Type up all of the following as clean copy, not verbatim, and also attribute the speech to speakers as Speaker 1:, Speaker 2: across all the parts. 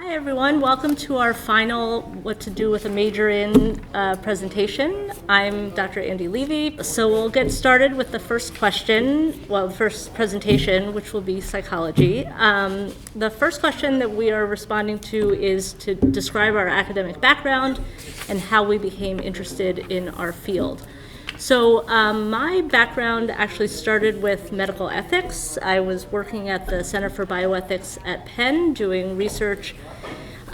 Speaker 1: Hi everyone, welcome to our final What to Do with a Major in presentation. I'm Dr. Andy Levy. So we'll get started with the first question, the first presentation, which will be psychology. The first question that we are responding to is to describe our academic background and how we became interested in our field. So my background actually started with medical ethics. I was working at the Center for Bioethics at Penn doing research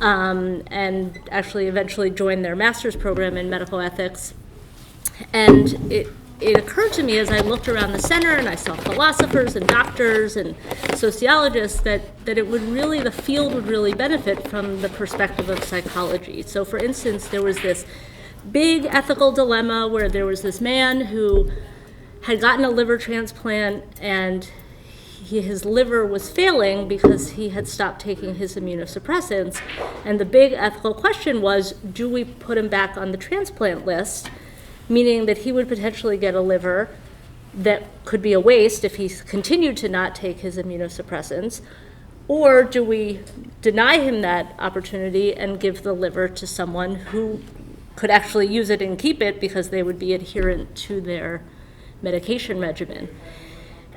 Speaker 1: and actually eventually joined their master's program in medical ethics. And it occurred to me as I looked around the center and I saw philosophers and doctors and sociologists that the field would really benefit from the perspective of psychology. So for instance, there was this big ethical dilemma where there was this man who had gotten a liver transplant and his liver was failing because he had stopped taking his immunosuppressants. And the big ethical question was, do we put him back on the transplant list, meaning that he would potentially get a liver that could be a waste if he continued to not take his immunosuppressants, or do we deny him that opportunity and give the liver to someone who could actually use it and keep it because they would be adherent to their medication regimen?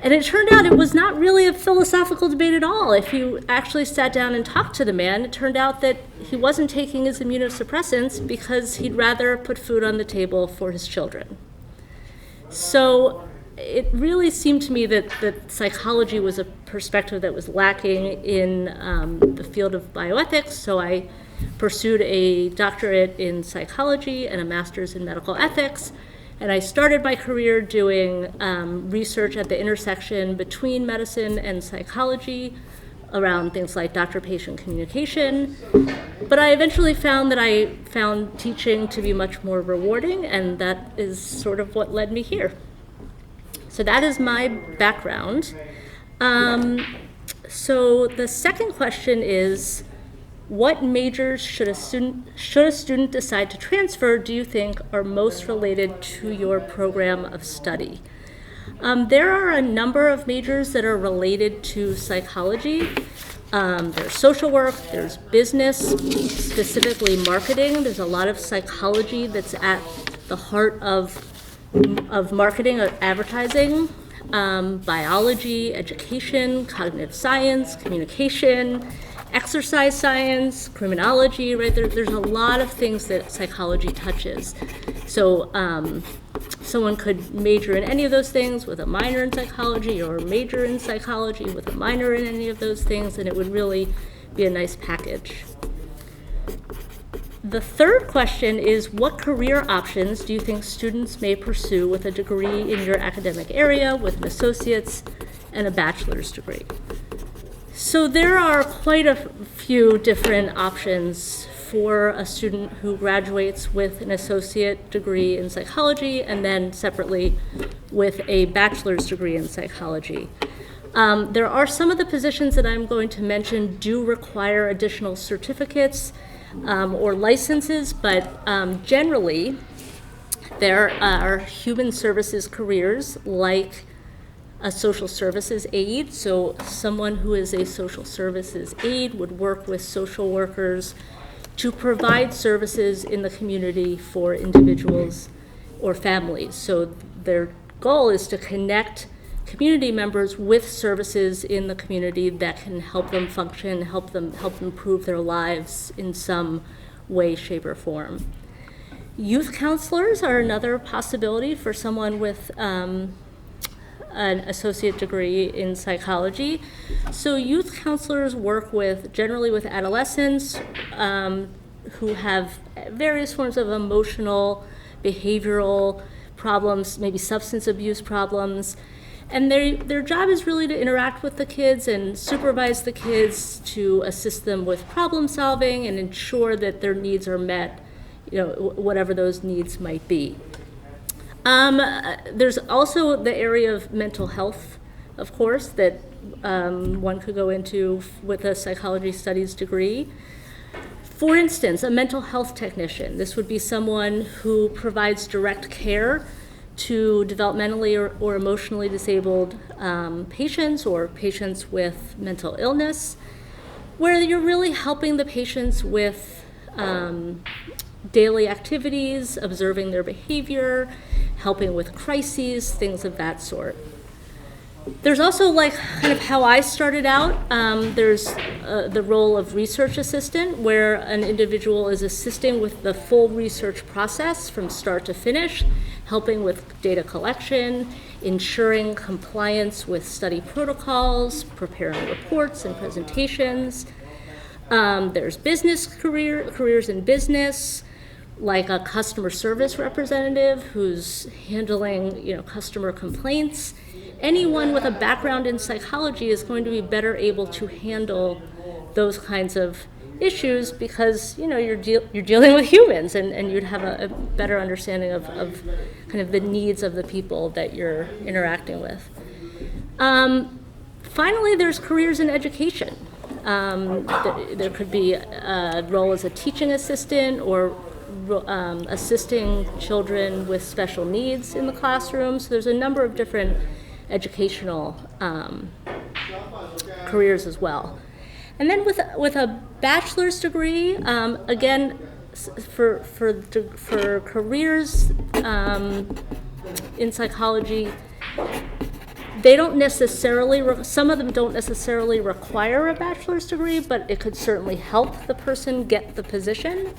Speaker 1: And it turned out it was not really a philosophical debate at all. If you actually sat down and talked to the man, it turned out that he wasn't taking his immunosuppressants because he'd rather put food on the table for his children. So it really seemed to me that psychology was a perspective that was lacking in the field of bioethics, so I pursued a doctorate in psychology and a master's in medical ethics. And I started my career doing research at the intersection between medicine and psychology around things like doctor-patient communication. But I eventually found that I found teaching to be much more rewarding, and that is sort of what led me here. So that is my background. So the second question is, what majors should a student decide to transfer, do you think, are most related to your program of study? There are a number of majors that are related to psychology. There's social work, there's business, specifically marketing. There's a lot of psychology that's at the heart of marketing, of advertising. Biology, education, cognitive science, communication, exercise science, criminology, right? There's a lot of things that psychology touches. So someone could major in any of those things with a minor in psychology, or major in psychology with a minor in any of those things, and it would really be a nice package. The third question is, what career options do you think students may pursue with a degree in your academic area, with an associate's and a bachelor's degree? So there are quite a few different options for a student who graduates with an associate degree in psychology and then separately with a bachelor's degree in psychology. There are some of the positions that I'm going to mention do require additional certificates or licenses, but generally there are human services careers like a social services aide. So someone who is a social services aide would work with social workers to provide services in the community for individuals or families. So their goal is to connect community members with services in the community that can help them function, help improve their lives in some way, shape, or form. Youth counselors are another possibility for someone with an associate degree in psychology. So youth counselors work generally with adolescents who have various forms of emotional, behavioral problems, maybe substance abuse problems. And their job is really to interact with the kids and supervise the kids, to assist them with problem solving and ensure that their needs are met, whatever those needs might be. There's also the area of mental health, of course, that one could go into with a psychology studies degree. For instance, a mental health technician. This would be someone who provides direct care to developmentally or emotionally disabled patients or patients with mental illness. where you're really helping the patients with daily activities, observing their behavior, helping with crises, things of that sort. There's also, like, kind of how I started out. There's the role of research assistant, where an individual is assisting with the full research process from start to finish, helping with data collection, ensuring compliance with study protocols, preparing reports and presentations. There's careers in business, like a customer service representative who's handling, customer complaints. Anyone with a background in psychology is going to be better able to handle those kinds of issues because, you're dealing with humans, and you'd have a better understanding of kind of the needs of the people that you're interacting with. Finally, there's careers in education. There could be a role as a teaching assistant or assisting children with special needs in the classroom. So there's a number of different educational careers as well. And then with a bachelor's degree, again, for careers in psychology, they don't necessarily, some of them don't necessarily require a bachelor's degree, but it could certainly help the person get the position.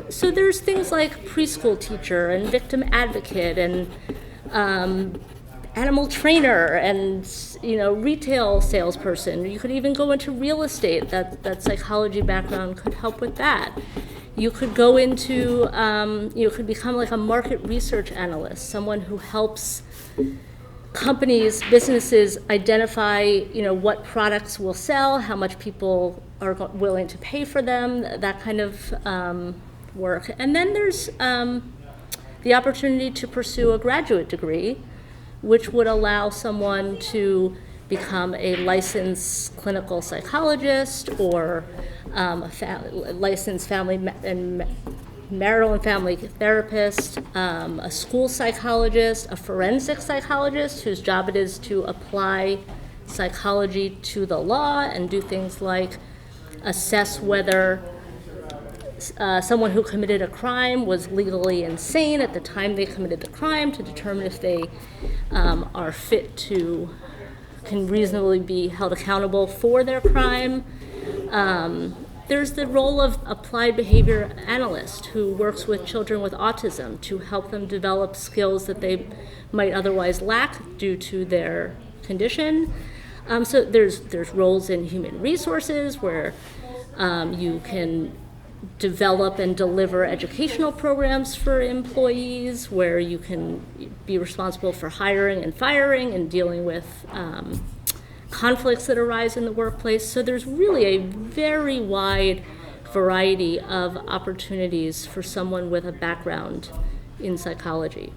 Speaker 1: So there's things like preschool teacher and victim advocate and animal trainer and retail salesperson. You could even go into real estate. That psychology background could help with that. You could go into you could become like a market research analyst, someone who helps companies, businesses identify what products will sell, how much people are willing to pay for them, that kind of work. And then there's the opportunity to pursue a graduate degree, which would allow someone to become a licensed clinical psychologist or a licensed family and marital and family therapist, a school psychologist, a forensic psychologist whose job it is to apply psychology to the law and do things like assess whether someone who committed a crime was legally insane at the time they committed the crime, to determine if they are fit to, can reasonably be held accountable for their crime. There's the role of applied behavior analyst who works with children with autism to help them develop skills that they might otherwise lack due to their condition. So there's roles in human resources where you can develop and deliver educational programs for employees, where you can be responsible for hiring and firing and dealing with conflicts that arise in the workplace. So there's really a very wide variety of opportunities for someone with a background in psychology.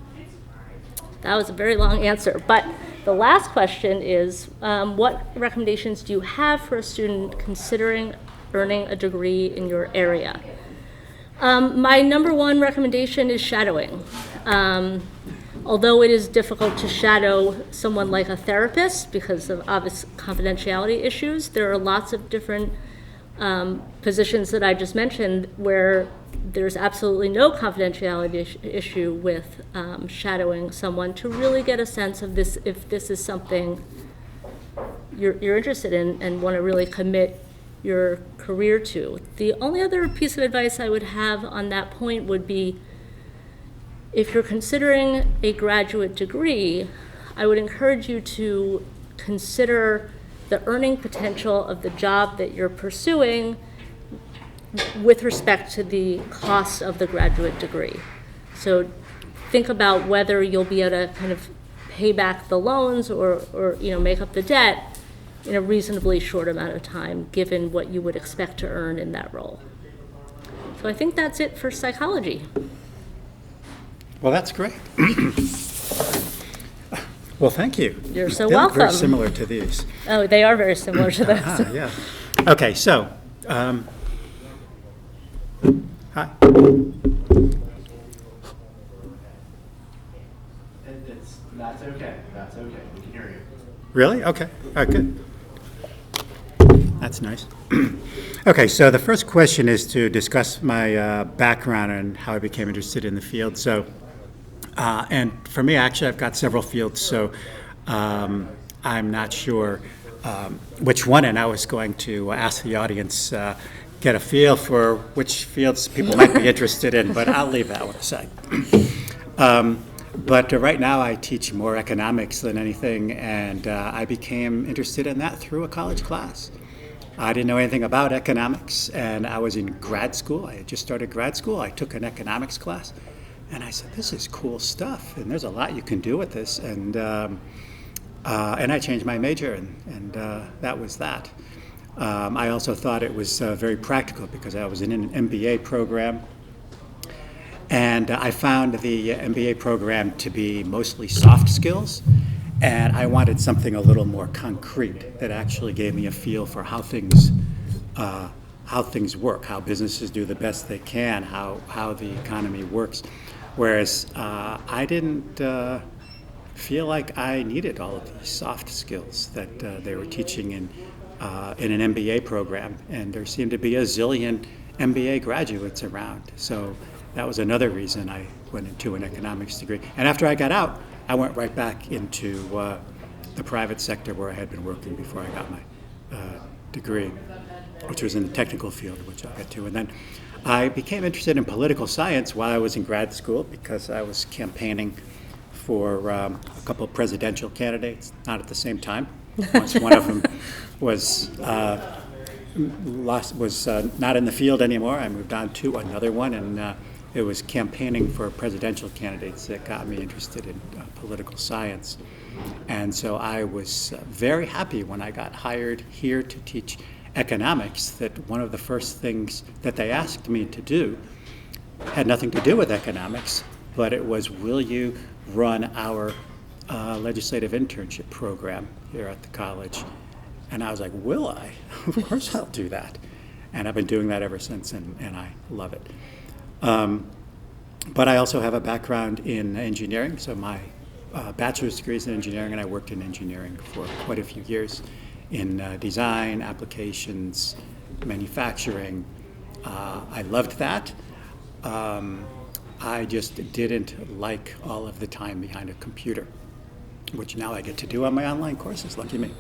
Speaker 1: That was a very long answer, but the last question is, what recommendations do you have for a student considering earning a degree in your area? My number one recommendation is shadowing. Although it is difficult to shadow someone like a therapist because of obvious confidentiality issues, there are lots of different positions that I just mentioned where there's absolutely no confidentiality issue with shadowing someone to really get a sense of this, if this is something you're interested in and want to really commit your career to. The only other piece of advice I would have on that point would be, if you're considering a graduate degree, I would encourage you to consider the earning potential of the job that you're pursuing with respect to the cost of the graduate degree. So think about whether you'll be able to kind of pay back the loans or make up the debt in a reasonably short amount of time, given what you would expect to earn in that role. So I think that's it for psychology.
Speaker 2: Well, that's great. Well, thank you.
Speaker 1: You're so
Speaker 2: They're
Speaker 1: welcome.
Speaker 2: very similar to these.
Speaker 1: Oh, they are very similar to those.
Speaker 2: Yeah. Okay, so, hi.
Speaker 3: That's okay. We can hear you.
Speaker 2: Really? Okay. All right, good. That's nice. Okay, so the first question is to discuss my background and how I became interested in the field. So, and for me, actually, I've got several fields, so I'm not sure which one, and I was going to ask the audience, get a feel for which fields people might be interested in, but I'll leave that one aside. But right now I teach more economics than anything, and I became interested in that through a college class. I didn't know anything about economics, and I was in grad school. I had just started grad school. I took an economics class, and I said, this is cool stuff, and there's a lot you can do with this. And I changed my major, and that was that. I also thought it was very practical because I was in an MBA program. And I found the MBA program to be mostly soft skills, and I wanted something a little more concrete that actually gave me a feel for how things work, how businesses do the best they can, how the economy works. Whereas I didn't feel like I needed all of these soft skills that they were teaching in an MBA program, and there seemed to be a zillion MBA graduates around. So that was another reason I went into an economics degree. And after I got out, I went right back into the private sector where I had been working before I got my degree, which was in the technical field, which I'll get to. And then I became interested in political science while I was in grad school because I was campaigning for a couple of presidential candidates, not at the same time. Once one of them was not in the field anymore, I moved on to another one, and it was campaigning for presidential candidates that got me interested in political science. And so I was very happy when I got hired here to teach economics that one of the first things that they asked me to do had nothing to do with economics, but it was, will you run our legislative internship program here at the college? And I was like, will I? Of course I'll do that. And I've been doing that ever since, and I love it. But I also have a background in engineering, so my bachelor's degree is in engineering, and I worked in engineering for quite a few years in design, applications, manufacturing. I loved that. I just didn't like all of the time behind a computer, which now I get to do on my online courses, lucky me.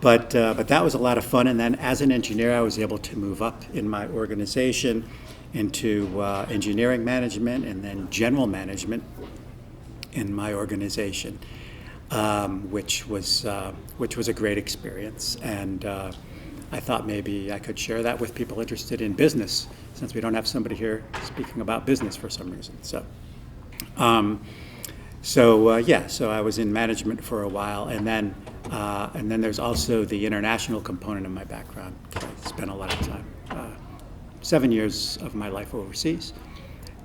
Speaker 2: But that was a lot of fun, and then as an engineer, I was able to move up in my organization into engineering management and then general management in my organization, which was a great experience. And I thought maybe I could share that with people interested in business, since we don't have somebody here speaking about business for some reason. So I was in management for a while, and then there's also the international component of my background. I spent a lot of time, 7 years of my life overseas,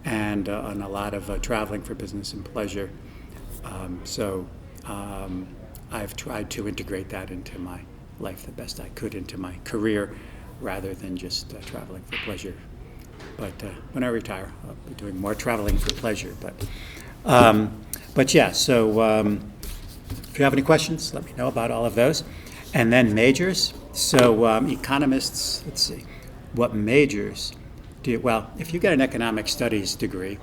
Speaker 2: and on a lot of traveling for business and pleasure. I've tried to integrate that into my life the best I could, into my career, rather than just traveling for pleasure. But when I retire, I'll be doing more traveling for pleasure. But yeah, so if you have any questions, let me know about all of those. And then majors. So economists, let's see, what majors do you, well, if you get an economic studies degree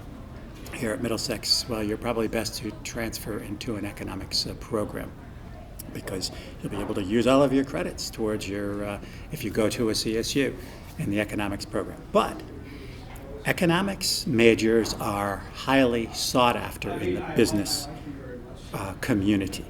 Speaker 2: here at Middlesex, well, you're probably best to transfer into an economics program, because you'll be able to use all of your credits towards your, if you go to a CSU in the economics program. But economics majors are highly sought after in the business community.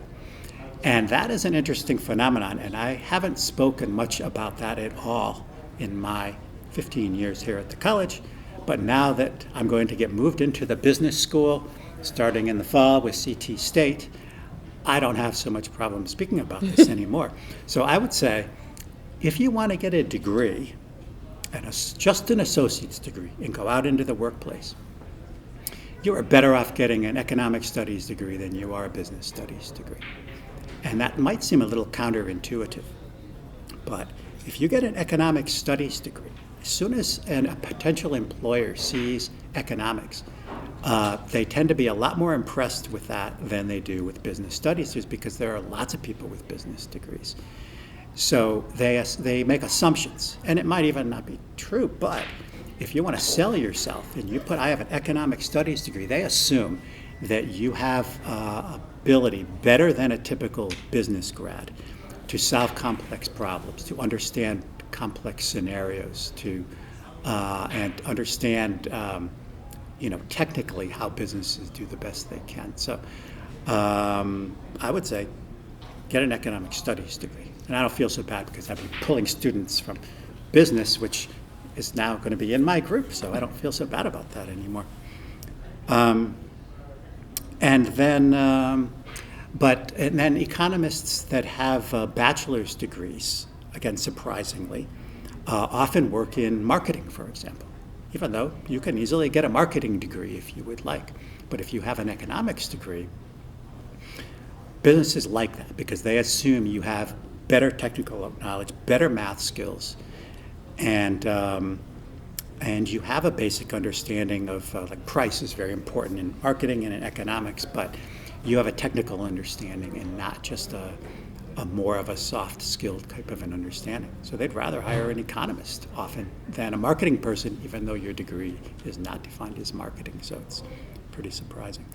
Speaker 2: And that is an interesting phenomenon, and I haven't spoken much about that at all in my 15 years here at the college. But now that I'm going to get moved into the business school, starting in the fall with CT State, I don't have so much problem speaking about this anymore. So I would say, if you want to get a degree, and just an associate's degree, and go out into the workplace, you are better off getting an economic studies degree than you are a business studies degree. And that might seem a little counterintuitive, but if you get an economic studies degree, as soon as a potential employer sees economics, they tend to be a lot more impressed with that than they do with business studies, just because there are lots of people with business degrees. So they make assumptions, and it might even not be true, but if you want to sell yourself and you put, I have an economic studies degree, they assume that you have ability better than a typical business grad to solve complex problems, to understand complex scenarios, to and understand technically how businesses do the best they can. So I would say get an economic studies degree. And I don't feel so bad because I've been pulling students from business, which is now going to be in my group, so I don't feel so bad about that anymore. And then economists that have bachelor's degrees, again, surprisingly, often work in marketing, for example, even though you can easily get a marketing degree if you would like. But if you have an economics degree, businesses like that because they assume you have better technical knowledge, better math skills, and you have a basic understanding of like price is very important in marketing and in economics, but you have a technical understanding and not just a more of a soft skilled type of an understanding. So they'd rather hire an economist often than a marketing person, even though your degree is not defined as marketing. So it's pretty surprising.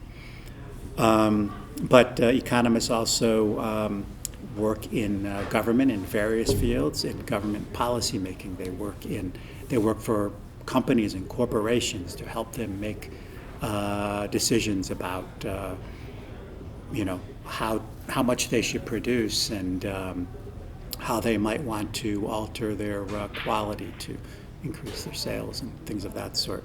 Speaker 2: But economists also work in government in various fields, in government policy making. They work for companies and corporations to help them make decisions about how much they should produce and how they might want to alter their quality to increase their sales and things of that sort.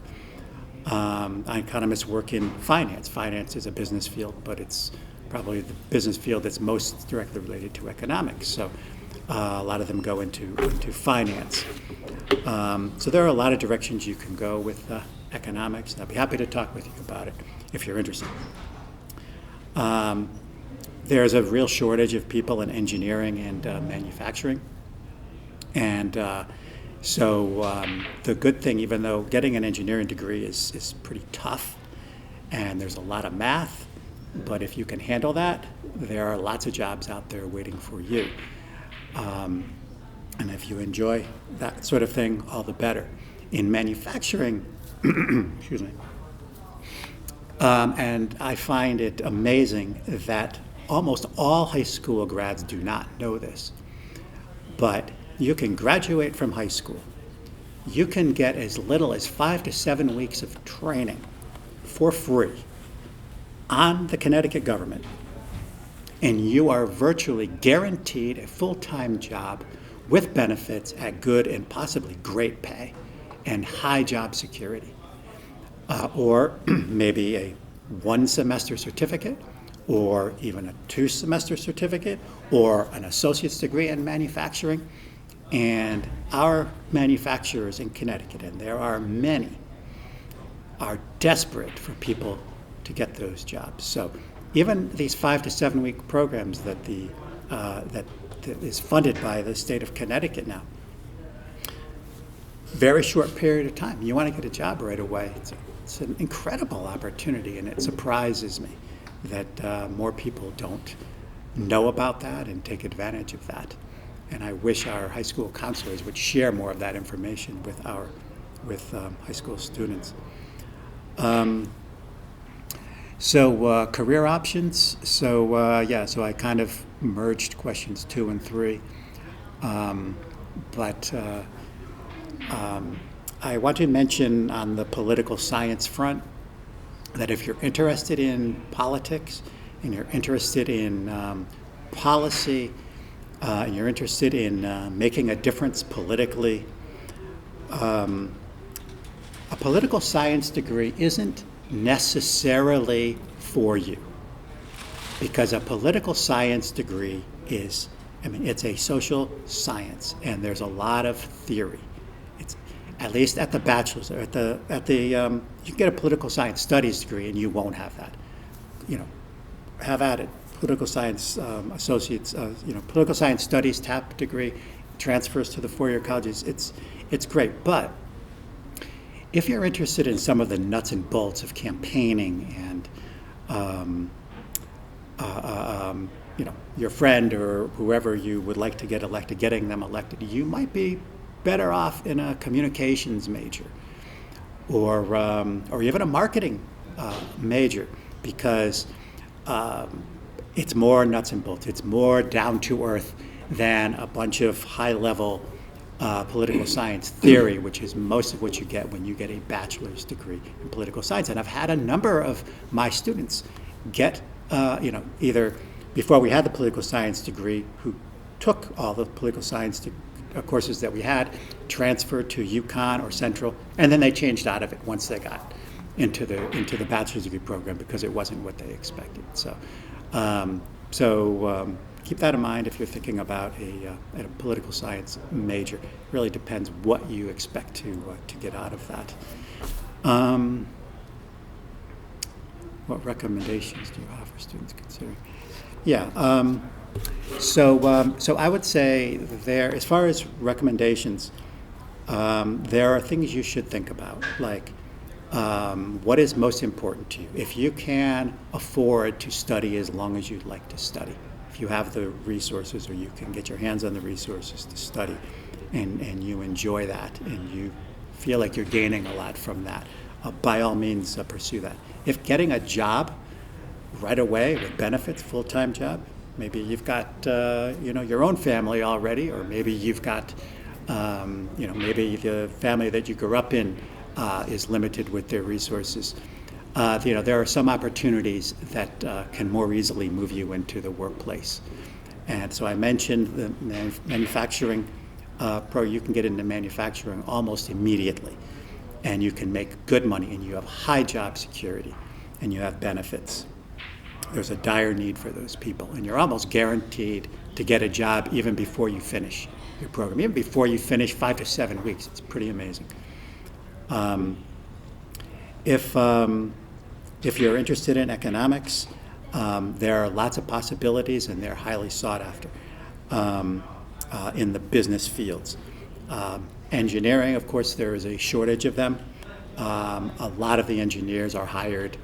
Speaker 2: Economists work in finance. Finance is a business field, but it's probably the business field that's most directly related to economics. So a lot of them go into finance. So there are a lot of directions you can go with economics, and I'd be happy to talk with you about it if you're interested. There's a real shortage of people in engineering and manufacturing. And so the good thing, even though getting an engineering degree is pretty tough, and there's a lot of math, but if you can handle that, there are lots of jobs out there waiting for you. And if you enjoy that sort of thing, all the better. In manufacturing, excuse me, and I find it amazing that almost all high school grads do not know this, but you can graduate from high school. You can get as little as 5 to 7 weeks of training for free on the Connecticut government, and you are virtually guaranteed a full-time job with benefits at good and possibly great pay and high job security. Or maybe a 1-semester certificate, or even a 2-semester certificate, or an associate's degree in manufacturing. And our manufacturers in Connecticut, and there are many, are desperate for people to get those jobs. So even these 5 to 7 week programs that that is funded by the state of Connecticut now, very short period of time. You want to get a job right away. It's an incredible opportunity, and it surprises me that more people don't know about that and take advantage of that. And I wish our high school counselors would share more of that information with high school students. So career options. So I kind of merged questions 2 and 3, but I want to mention on the political science front that if you're interested in politics and you're interested in policy, and you're interested in making a difference politically, a political science degree isn't necessarily for you, because a political science degree it's a social science, and there's a lot of theory. It's at least at the bachelor's or you can get a political science studies degree and you won't have that. Have at it. Political science associates, political science studies TAP degree transfers to the 4-year colleges. It's great, but if you're interested in some of the nuts and bolts of campaigning and your friend or whoever you would like to get elected, getting them elected, you might be better off in a communications major or even a marketing major, because it's more nuts and bolts. It's more down to earth than a bunch of high level political science theory, which is most of what you get when you get a bachelor's degree in political science. And I've had a number of my students get, either before we had the political science degree, who took all the political science courses that we had, transferred to UConn or Central, and then they changed out of it once they got into the bachelor's degree program because it wasn't what they expected. So keep that in mind if you're thinking about a political science major. It really depends what you expect to get out of that. What recommendations do you have for students considering? Yeah. So I would say as far as recommendations, there are things you should think about, like what is most important to you. If you can afford to study as long as you'd like to study, if you have the resources or you can get your hands on the resources to study and you enjoy that and you feel like you're gaining a lot from that, by all means pursue that. If getting a job right away with benefits, full-time job, maybe you've got your own family already, or maybe you've got maybe the family that you grew up in is limited with their resources. There are some opportunities that can more easily move you into the workplace. And so I mentioned the manufacturing you can get into manufacturing almost immediately, and you can make good money, and you have high job security, and you have benefits. There's a dire need for those people, and you're almost guaranteed to get a job even before you finish your program, even before you finish 5 to 7 weeks. It's pretty amazing. If you're interested in economics, there are lots of possibilities, and they're highly sought after in the business fields. Engineering, of course, there is a shortage of them. A lot of the engineers are hired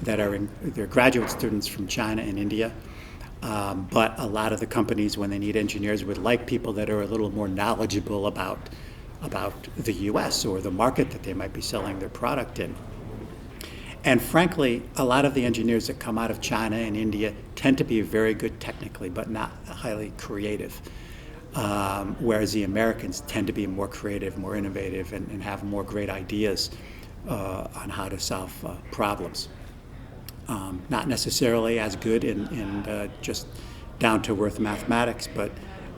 Speaker 2: they're graduate students from China and India. But a lot of the companies, when they need engineers, would like people that are a little more knowledgeable about the U.S. or the market that they might be selling their product in. And frankly, a lot of the engineers that come out of China and India tend to be very good technically, but not highly creative. Whereas the Americans tend to be more creative, more innovative, and have more great ideas on how to solve problems. Not necessarily as good in just down-to-earth mathematics,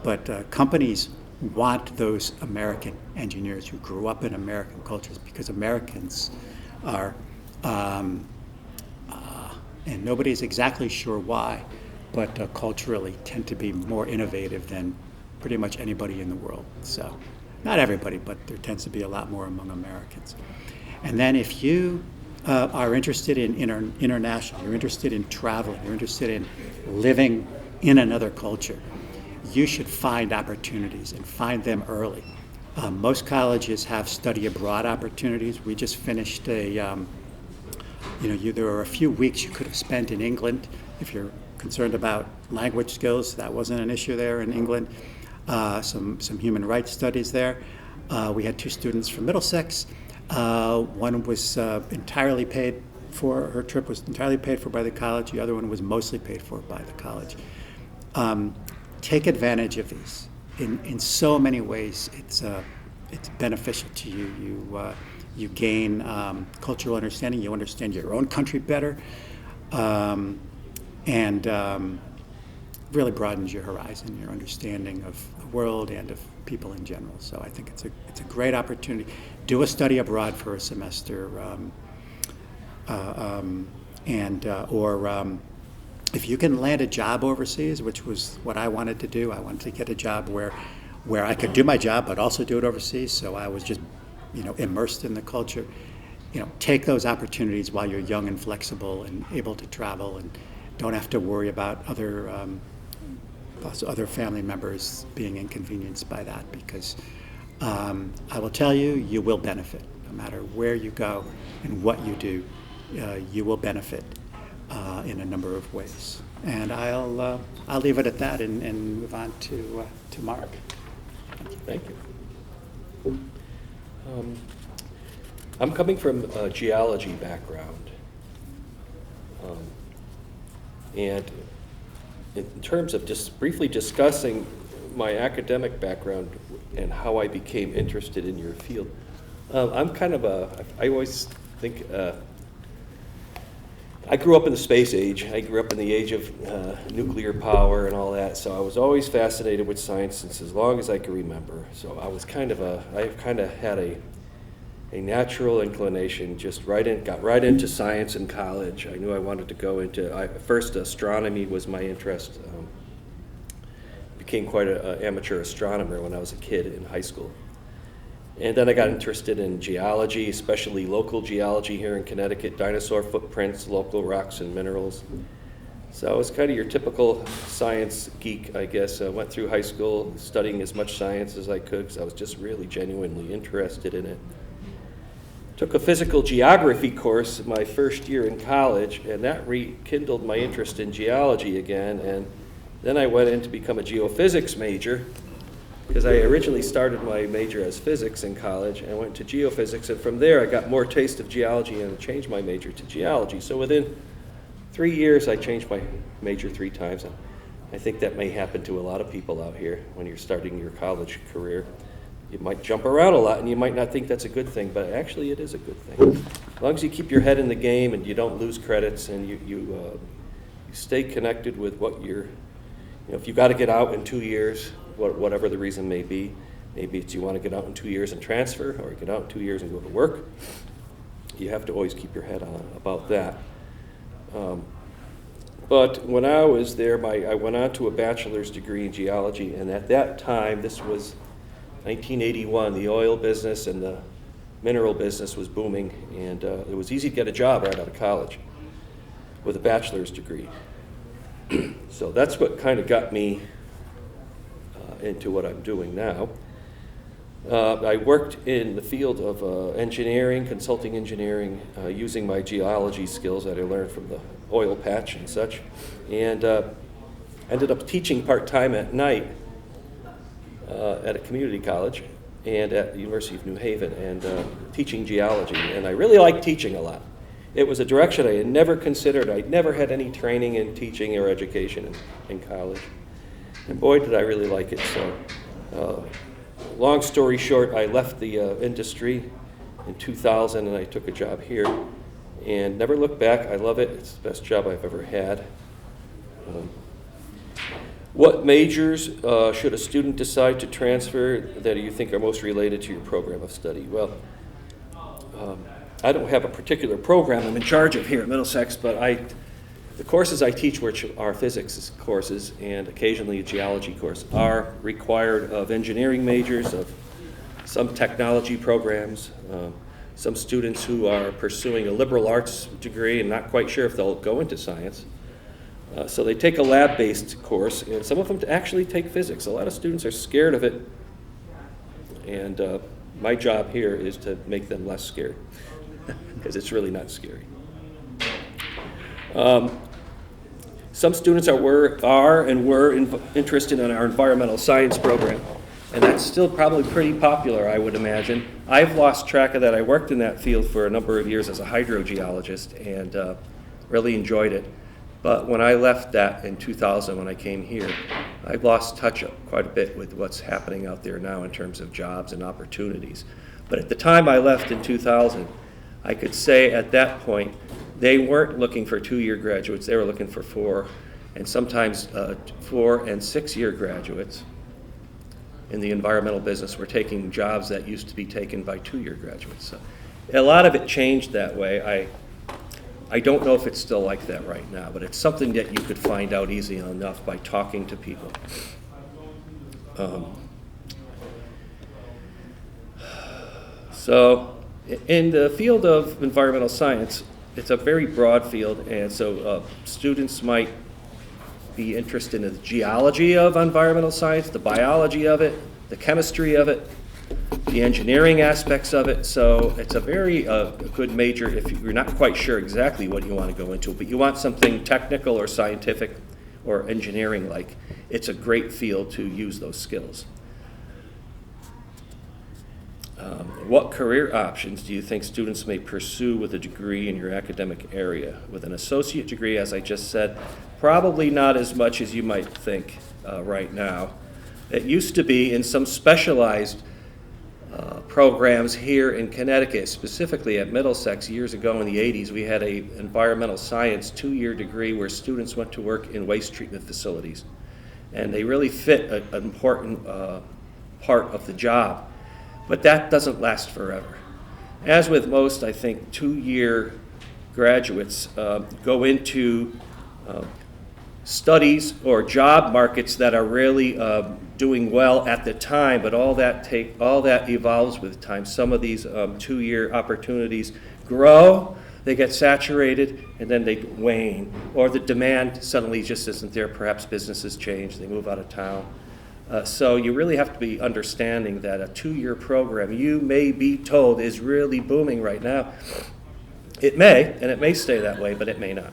Speaker 2: but companies want those American engineers who grew up in American cultures, because Americans are, and nobody's exactly sure why, but culturally tend to be more innovative than pretty much anybody in the world. So, not everybody, but there tends to be a lot more among Americans. And then if you are interested in international, you're interested in traveling, you're interested in living in another culture, you should find opportunities and find them early. Most colleges have study abroad opportunities. We just finished there were a few weeks you could have spent in England. If you're concerned about language skills, that wasn't an issue there in England. Some human rights studies there. We had 2 students from Middlesex. One was entirely paid for, her trip was entirely paid for by the college. The other one was mostly paid for by the college. Take advantage of these. In so many ways, it's beneficial to you. You gain cultural understanding. You understand your own country better, and really broadens your horizon, your understanding of the world and of people in general. So I think it's a great opportunity. Do a study abroad for a semester, if you can land a job overseas, which was what I wanted to do. I wanted to get a job where I could do my job but also do it overseas. So I was just immersed in the culture. Take those opportunities while you're young and flexible and able to travel, and don't have to worry about other family members being inconvenienced by that, because I will tell you, you will benefit. No matter where you go and what you do, you will benefit. in a number of ways. And I'll leave it at that and move on to Mark.
Speaker 4: Thank you. I'm coming from a geology background. And in terms of just briefly discussing my academic background and how I became interested in your field, I'm kind of I always think, I grew up in the space age. I grew up in the age of nuclear power and all that, so I was always fascinated with science since as long as I can remember. So I was I kind of had a natural inclination, got right into science in college. I knew I wanted to go into, first astronomy was my interest. Became quite an amateur astronomer when I was a kid in high school. And then I got interested in geology, especially local geology here in Connecticut, dinosaur footprints, local rocks and minerals. So I was kind of your typical science geek, I guess. I went through high school studying as much science as I could because I was just really genuinely interested in it. Took a physical geography course my first year in college, and that rekindled my interest in geology again. And then I went in to become a geophysics major, because I originally started my major as physics in college and went to geophysics, and from there I got more taste of geology and changed my major to geology. So within 3 years I changed my major 3 times, and I think that may happen to a lot of people out here when you're starting your college career. You might jump around a lot and you might not think that's a good thing, but actually it is a good thing. As long as you keep your head in the game and you don't lose credits and you stay connected with what if you got to get out in 2 years, whatever the reason may be, maybe it's you want to get out in 2 years and transfer, or get out in 2 years and go to work, you have to always keep your head on about that. But when I was there, I went on to a bachelor's degree in geology, and at that time, this was 1981, the oil business and the mineral business was booming, and it was easy to get a job right out of college with a bachelor's degree. So that's what kind of got me into what I'm doing now. I worked in the field of engineering, consulting engineering, using my geology skills that I learned from the oil patch and such, and ended up teaching part-time at night at a community college and at the University of New Haven, and teaching geology. And I really liked teaching a lot. It was a direction I had never considered. I'd never had any training in teaching or education in college. And boy, did I really like it. So long story short, I left the industry in 2000 and I took a job here and never looked back. I love it. It's the best job I've ever had. What majors should a student decide to transfer that you think are most related to your program of study? Well, I don't have a particular program I'm in charge of here at Middlesex, but the courses I teach, which are physics courses and occasionally a geology course, are required of engineering majors, of some technology programs, some students who are pursuing a liberal arts degree and not quite sure if they'll go into science. So they take a lab-based course, and some of them actually take physics. A lot of students are scared of it, and my job here is to make them less scared, because it's really not scary. Some students are interested in our environmental science program, and that's still probably pretty popular, I would imagine. I've lost track of that. I worked in that field for a number of years as a hydrogeologist and really enjoyed it. But when I left that in 2000, when I came here, I've lost touch quite a bit with what's happening out there now in terms of jobs and opportunities. But at the time I left in 2000, I could say at that point, they weren't looking for 2-year graduates. They were looking for 4, and sometimes 4 and 6-year graduates in the environmental business were taking jobs that used to be taken by 2-year graduates. So a lot of it changed that way. I don't know if it's still like that right now, but it's something that you could find out easy enough by talking to people. So in the field of environmental science, it's a very broad field, and so students might be interested in the geology of environmental science, the biology of it, the chemistry of it, the engineering aspects of it. So it's a very good major if you're not quite sure exactly what you want to go into, but you want something technical or scientific or engineering-like. It's a great field to use those skills. What career options do you think students may pursue with a degree in your academic area? With an associate degree, as I just said, probably not as much as you might think right now. It used to be in some specialized programs here in Connecticut, specifically at Middlesex years ago in the 80s, we had an environmental science 2-year degree where students went to work in waste treatment facilities. And they really fit an important part of the job. But that doesn't last forever. As with most, I think, 2-year graduates go into studies or job markets that are really doing well at the time, but all that evolves with time. Some of these 2-year opportunities grow, they get saturated, and then they wane, or the demand suddenly just isn't there. Perhaps businesses change, they move out of town. So you really have to be understanding that a 2-year program you may be told is really booming right now. It may, and it may stay that way, but it may not.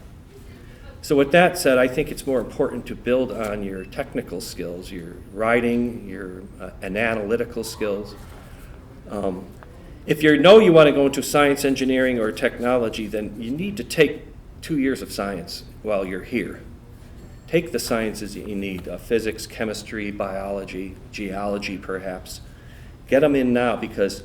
Speaker 4: So with that said, I think it's more important to build on your technical skills, your writing, your and analytical skills. If you know you want to go into science, engineering, or technology, then you need to take 2 years of science while you're here. Take the sciences that you need, physics, chemistry, biology, geology perhaps. Get them in now, because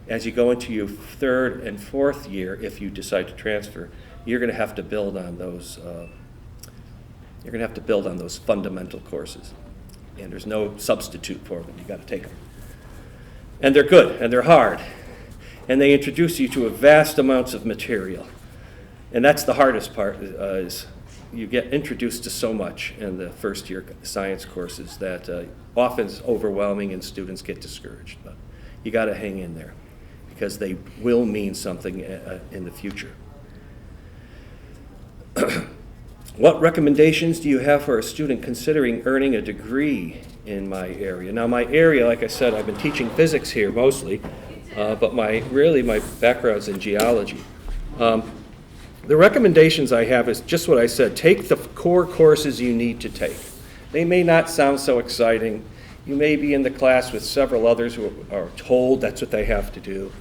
Speaker 4: as you go into your 3rd and 4th year, if you decide to transfer, you're going to have to build on those. You're going to have to build on those fundamental courses, and there's no substitute for them. You got to take them, and they're good and they're hard, and they introduce you to a vast amounts of material, and that's the hardest part. Is you get introduced to so much in the first year science courses that often is overwhelming and students get discouraged. But you got to hang in there because they will mean something in the future. What recommendations do you have for a student considering earning a degree in my area? Now my area, like I said, I've been teaching physics here mostly, but my background's in geology. The recommendations I have is just what I said. Take the core courses you need to take. They may not sound so exciting. You may be in the class with several others who are told that's what they have to do.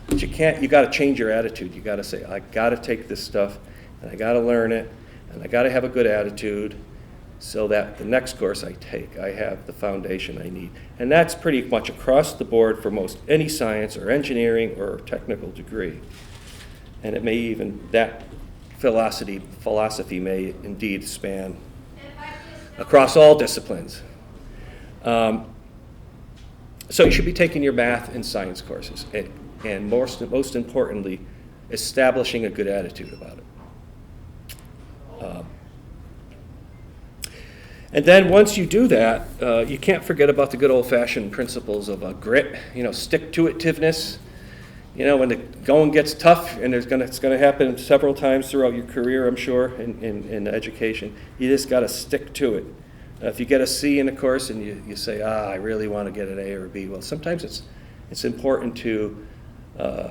Speaker 4: But you got to change your attitude. You got to say, I got to take this stuff, and I got to learn it, and I got to have a good attitude so that the next course I take, I have the foundation I need. And that's pretty much across the board for most any science or engineering or technical degree. And it may even, that philosophy may indeed span across all disciplines. So you should be taking your math and science courses, and most importantly, establishing a good attitude about it. And then once you do that, you can't forget about the good old-fashioned principles of grit, stick-to-itiveness. When the going gets tough, and it's going to happen several times throughout your career, I'm sure, in education, you just got to stick to it. If you get a C in a course and you say, I really want to get an A or a B, well, sometimes it's important to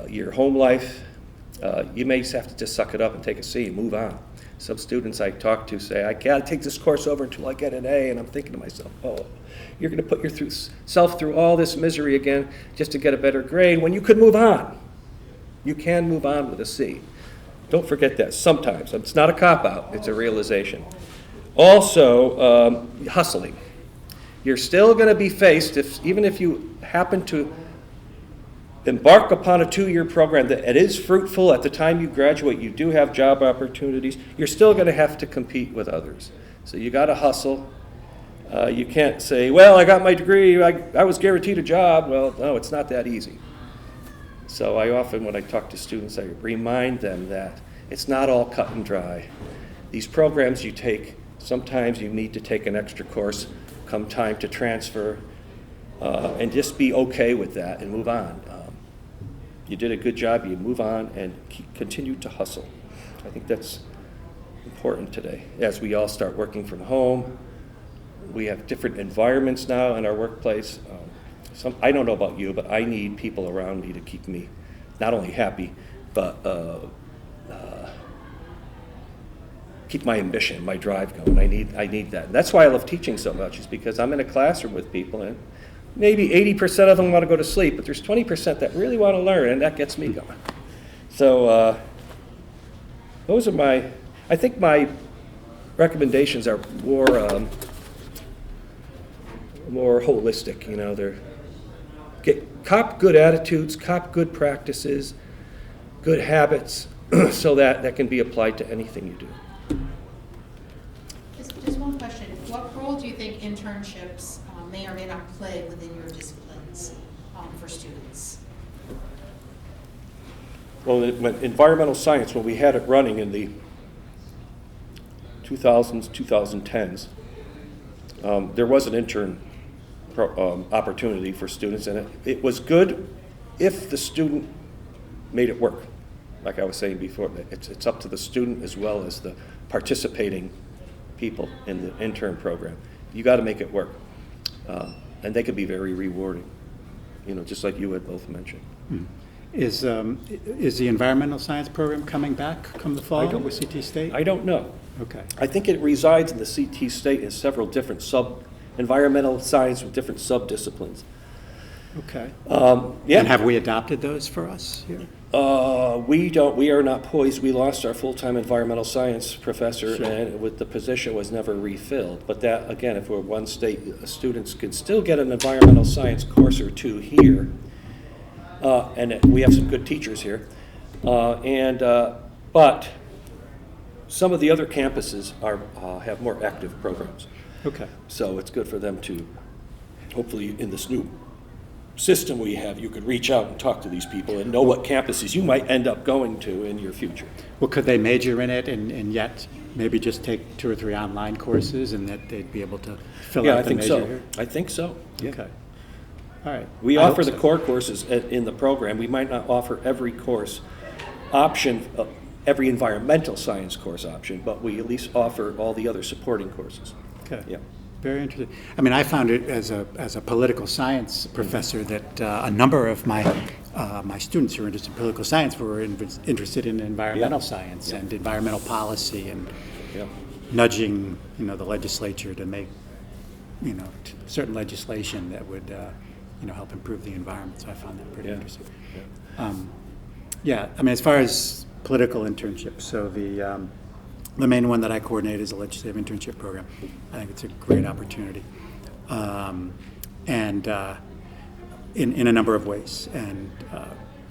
Speaker 4: your home life. You may just have to just suck it up and take a C and move on. Some students I talk to say, I got to take this course over until I get an A, and I'm thinking to myself, oh, you're going to put yourself through all this misery again just to get a better grade when you could move on. You can move on with a C. Don't forget that sometimes. It's not a cop-out, it's a realization. Also, hustling. You're still going to be faced, even if you happen to embark upon a 2-year program that it is fruitful at the time you graduate, you do have job opportunities, you're still going to have to compete with others. So you got to hustle. You can't say, well, I got my degree, I was guaranteed a job. Well, no, it's not that easy. So I often, when I talk to students, I remind them that it's not all cut and dry. These programs you take, sometimes you need to take an extra course come time to transfer, and just be okay with that and move on. You did a good job, you move on and continue to hustle. I think that's important today. As we all start working from home, we have different environments now in our workplace. I don't know about you, but I need people around me to keep me not only happy, but keep my ambition, my drive going. I need that. And that's why I love teaching so much, is because I'm in a classroom with people, and maybe 80% of them want to go to sleep, but there's 20% that really want to learn, and that gets me going. So those are I think my recommendations are more holistic. You know, cop good attitudes, cop good practices, good habits, so that can be applied to anything you do.
Speaker 5: Just one question. What role do you think internships may or may not play within your disciplines for students?
Speaker 4: Well, environmental science, when we had it running in the 2000s, 2010s, there was an intern opportunity for students, and it was good if the student made it work. Like I was saying before, it's up to the student as well as the participating people in the intern program. You got to make it work, and they can be very rewarding. You know, just like you had both mentioned.
Speaker 6: Is the environmental science program coming back come the fall with CT State?
Speaker 4: I don't know.
Speaker 6: Okay.
Speaker 4: I think it resides in the CT State in several different environmental science with different sub-disciplines.
Speaker 6: Okay.
Speaker 4: Yeah.
Speaker 6: And have we adopted those for us here?
Speaker 4: We are not poised. We lost our full-time environmental science professor,
Speaker 6: Sure.
Speaker 4: and the position was never refilled. But that, again, if we're one state, students can still get an environmental science course or two here. And we have some good teachers here. But some of the other campuses have more active programs.
Speaker 6: Okay.
Speaker 4: So it's good for them to, hopefully in this new system we have, you could reach out and talk to these people and know what campuses you might end up going to in your future.
Speaker 6: Well, could they major in it and yet maybe just take 2 or 3 online courses, and that they'd be able to fill out the major here?
Speaker 4: I think so. Yeah.
Speaker 6: Okay. All right.
Speaker 4: We
Speaker 6: I
Speaker 4: offer
Speaker 6: hope
Speaker 4: the
Speaker 6: so.
Speaker 4: core courses in the program. We might not offer every course option, every environmental science course option, but we at least offer all the other supporting courses.
Speaker 6: Okay.
Speaker 4: Yeah.
Speaker 6: Very interesting. I mean, I found it as a political science professor that a number of my students who are interested in political science were interested in environmental science and environmental policy and
Speaker 4: Yeah.
Speaker 6: nudging, the legislature to make, certain legislation that would, help improve the environment. So I found that pretty
Speaker 4: Yeah.
Speaker 6: interesting. Yeah, I mean, as far as political internships, so the main one that I coordinate is a legislative internship program. I think it's a great opportunity, and in a number of ways. And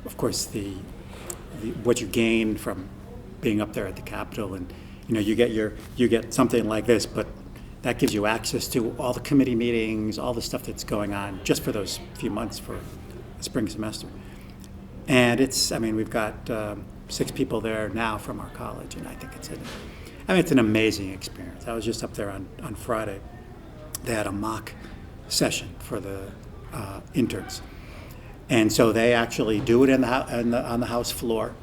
Speaker 6: of course, what you gain from being up there at the Capitol, and you get something like this, but that gives you access to all the committee meetings, all the stuff that's going on just for those few months for the spring semester. And we've got 6 people there now from our college, and I think it's an amazing experience. I was just up there on Friday. They had a mock session for the interns, and so they actually do it on the House floor,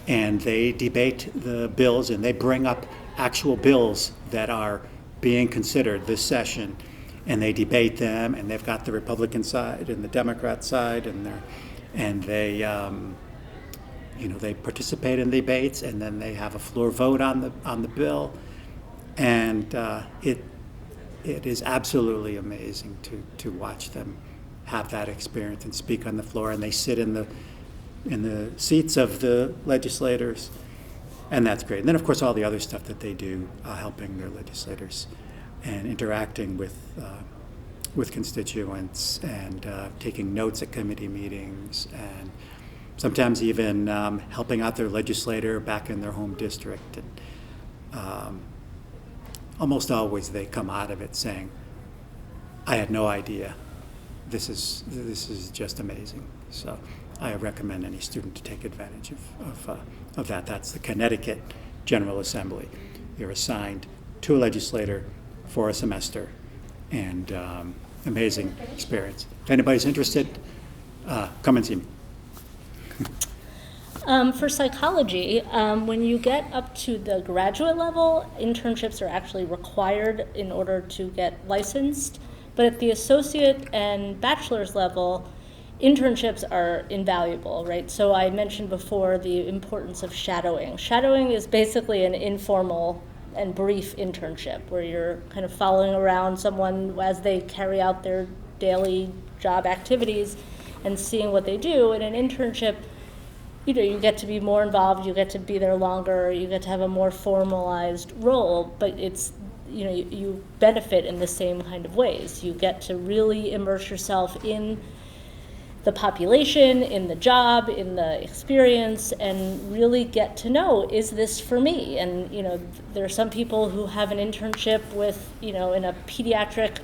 Speaker 6: and they debate the bills, and they bring up actual bills that are being considered this session, and they debate them, and they've got the Republican side and the Democrat side, and they they participate in debates, and then they have a floor vote on the bill, and it is absolutely amazing to watch them have that experience and speak on the floor, and they sit in the seats of the legislators, and that's great. And then of course all the other stuff that they do, helping their legislators and interacting with constituents and taking notes at committee meetings, and sometimes even helping out their legislator back in their home district. And almost always they come out of it saying, I had no idea. This is just amazing. So I recommend any student to take advantage of that. That's the Connecticut General Assembly. You're assigned to a legislator for a semester, and amazing experience. If anybody's interested, come and see me.
Speaker 1: For psychology, when you get up to the graduate level, internships are actually required in order to get licensed. But at the associate and bachelor's level, internships are invaluable, right? So I mentioned before the importance of shadowing. Shadowing is basically an informal and brief internship where you're kind of following around someone as they carry out their daily job activities and seeing what they do. In an internship, you get to be more involved, you get to be there longer, you get to have a more formalized role, but it's, you benefit in the same kind of ways. You get to really immerse yourself in the population, in the job, in the experience, and really get to know, is this for me? And, there are some people who have an internship with, in a pediatric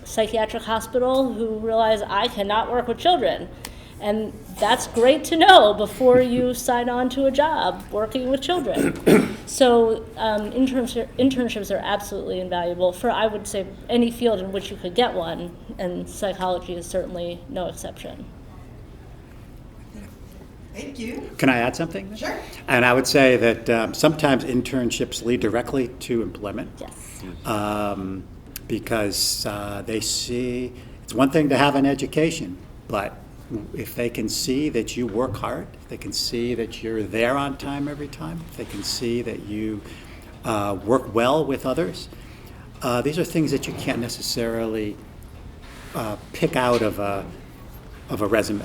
Speaker 1: psychiatric hospital who realize I cannot work with children. And that's great to know before you sign on to a job working with children. So internships are absolutely invaluable for, I would say, any field in which you could get one, and psychology is certainly no exception.
Speaker 5: Thank you.
Speaker 6: Can I add something?
Speaker 5: Sure.
Speaker 6: And I would say that sometimes internships lead directly to employment.
Speaker 1: Yes.
Speaker 6: Because they see, it's one thing to have an education, but if they can see that you work hard, if they can see that you're there on time every time, if they can see that you work well with others, these are things that you can't necessarily pick out of a resume,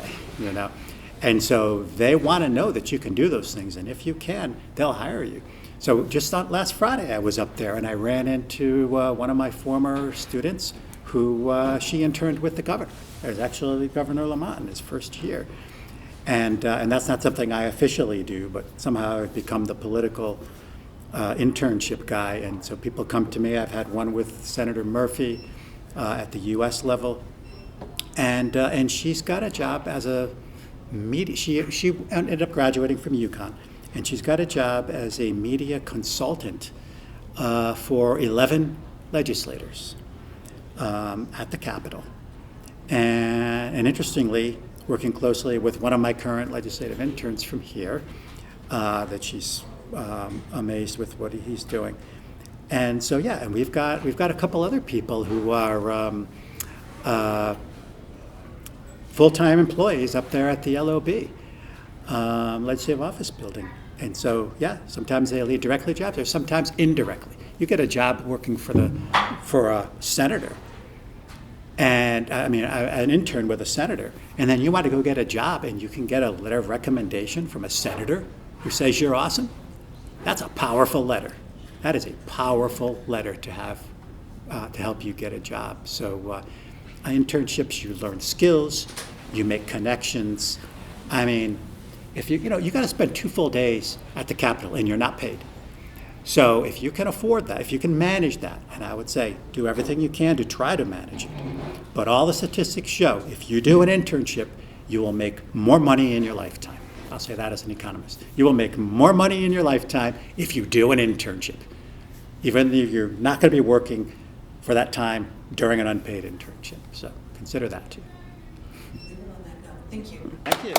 Speaker 6: And so they want to know that you can do those things, and if you can, they'll hire you. So just last Friday, I was up there and I ran into one of my former students who she interned with the governor. It was actually Governor Lamont in his first year. And that's not something I officially do, but somehow I've become the political internship guy. And so people come to me. I've had one with Senator Murphy at the U.S. level. And she's got a job as a media, she ended up graduating from UConn. And she's got a job as a media consultant for 11 legislators at the Capitol. And interestingly, working closely with one of my current legislative interns from here, that she's amazed with what he's doing. And so, yeah, and we've got a couple other people who are full-time employees up there at the LOB, Legislative Office Building. And so, yeah, sometimes they lead directly to jobs, or sometimes indirectly. You get a job working for a senator, and an intern with a senator, and then you want to go get a job, and you can get a letter of recommendation from a senator who says you're awesome. That's a powerful letter. That is a powerful letter to have to help you get a job. So, internships, you learn skills, you make connections. If you got to spend 2 full days at the Capitol and you're not paid. So if you can afford that, if you can manage that, and I would say do everything you can to try to manage it. But all the statistics show if you do an internship, you will make more money in your lifetime. I'll say that as an economist. You will make more money in your lifetime if you do an internship, even if you're not going to be working for that time during an unpaid internship. So consider that too.
Speaker 5: Leave it on that note. Thank you.
Speaker 6: Thank you.